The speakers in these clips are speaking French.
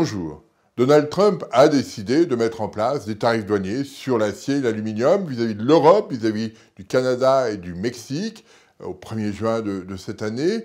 Bonjour. Donald Trump a décidé de mettre en place des tarifs douaniers sur l'acier et l'aluminium vis-à-vis de l'Europe, vis-à-vis du Canada et du Mexique au 1er juin de cette année.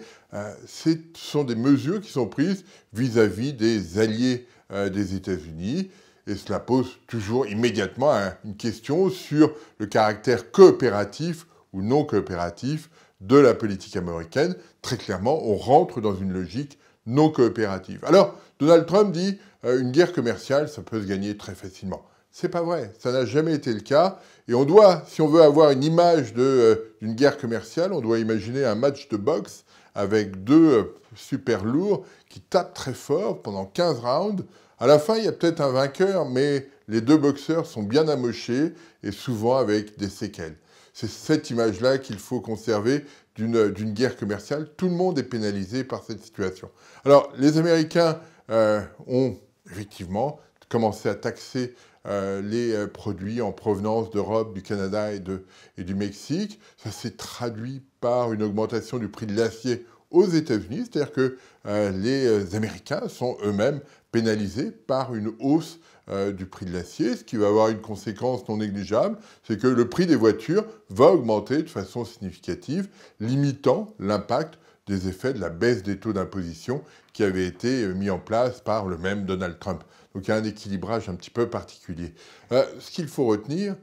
Ce sont des mesures qui sont prises vis-à-vis des alliés des États-Unis. Et cela pose toujours immédiatement une question sur le caractère coopératif ou non coopératif de la politique américaine. Très clairement, on rentre dans une logique non coopérative. Alors, Donald Trump dit une guerre commerciale, ça peut se gagner très facilement. C'est pas vrai, ça n'a jamais été le cas. Et on doit, si on veut avoir une image d'une guerre commerciale, on doit imaginer un match de boxe avec deux super lourds qui tapent très fort pendant 15 rounds. À la fin, il y a peut-être un vainqueur, mais les deux boxeurs sont bien amochés et souvent avec des séquelles. C'est cette image-là qu'il faut conserver d'une guerre commerciale. Tout le monde est pénalisé par cette situation. Alors, les Américains ont effectivement commencé à taxer les produits en provenance d'Europe, du Canada et du Mexique. Ça s'est traduit par une augmentation du prix de l'acier aux États-Unis, c'est-à-dire que les Américains sont eux-mêmes pénalisés par une hausse du prix de l'acier, ce qui va avoir une conséquence non négligeable, c'est que le prix des voitures va augmenter de façon significative, limitant l'impact des effets de la baisse des taux d'imposition qui avait été mis en place par le même Donald Trump. Donc il y a un équilibrage un petit peu particulier. Ce qu'il faut retenir,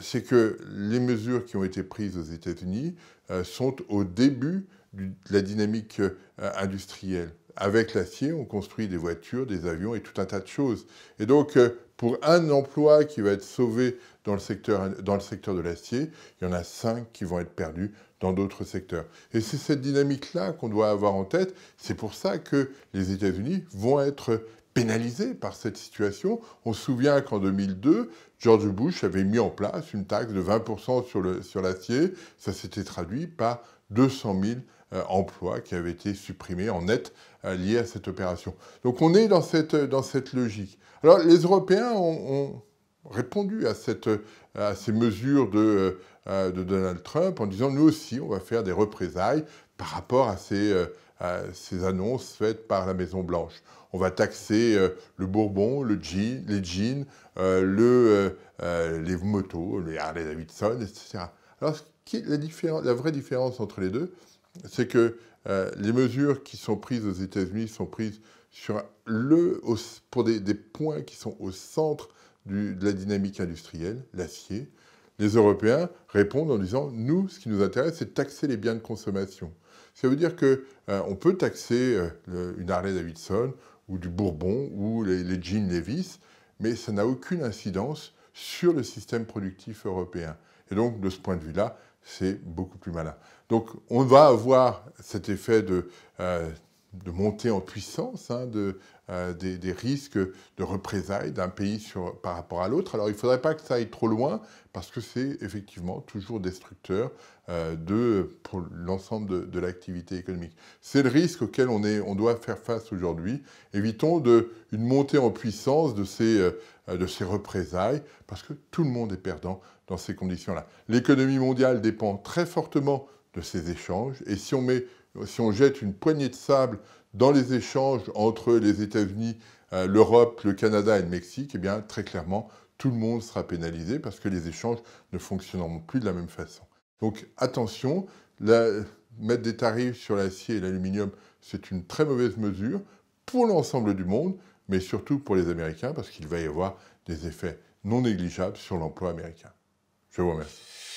c'est que les mesures qui ont été prises aux États-Unis sont au début de la dynamique industrielle. Avec l'acier, on construit des voitures, des avions et tout un tas de choses. Et donc, pour un emploi qui va être sauvé dans le secteur de l'acier, il y en a 5 qui vont être perdus dans d'autres secteurs. Et c'est cette dynamique-là qu'on doit avoir en tête. C'est pour ça que les États-Unis vont être pénalisés par cette situation. On se souvient qu'en 2002, George Bush avait mis en place une taxe de 20% sur l'acier. Ça s'était traduit par 200 000 emplois qui avaient été supprimés en net liés à cette opération. Donc on est dans cette logique. Alors les Européens ont répondu à ces mesures de Donald Trump en disant nous aussi on va faire des représailles par rapport à ces annonces faites par la Maison-Blanche. On va taxer le bourbon, les jeans, les motos, les Harley-Davidson, etc. Alors la vraie différence entre les deux, c'est que les mesures qui sont prises aux États-Unis sont prises pour des points qui sont au centre de la dynamique industrielle, l'acier. Les Européens répondent en disant « Nous, ce qui nous intéresse, c'est de taxer les biens de consommation ». Ça veut dire qu'on peut taxer une Harley-Davidson ou du Bourbon ou les jeans Levi's, mais ça n'a aucune incidence sur le système productif européen. Et donc, de ce point de vue-là, c'est beaucoup plus malin. Donc, on va avoir cet effet de montée en puissance, des risques de représailles d'un pays par rapport à l'autre. Alors, il ne faudrait pas que ça aille trop loin, parce que c'est effectivement toujours destructeur pour l'ensemble de l'activité économique. C'est le risque auquel on doit faire face aujourd'hui. Évitons une montée en puissance de ces représailles, parce que tout le monde est perdant dans ces conditions-là. L'économie mondiale dépend très fortement de ces échanges, et si on jette une poignée de sable dans les échanges entre les États-Unis, l'Europe, le Canada et le Mexique, eh bien, très clairement, tout le monde sera pénalisé parce que les échanges ne fonctionneront plus de la même façon. Donc, attention, mettre des tarifs sur l'acier et l'aluminium, c'est une très mauvaise mesure pour l'ensemble du monde, mais surtout pour les Américains, parce qu'il va y avoir des effets non négligeables sur l'emploi américain. Je vous remercie.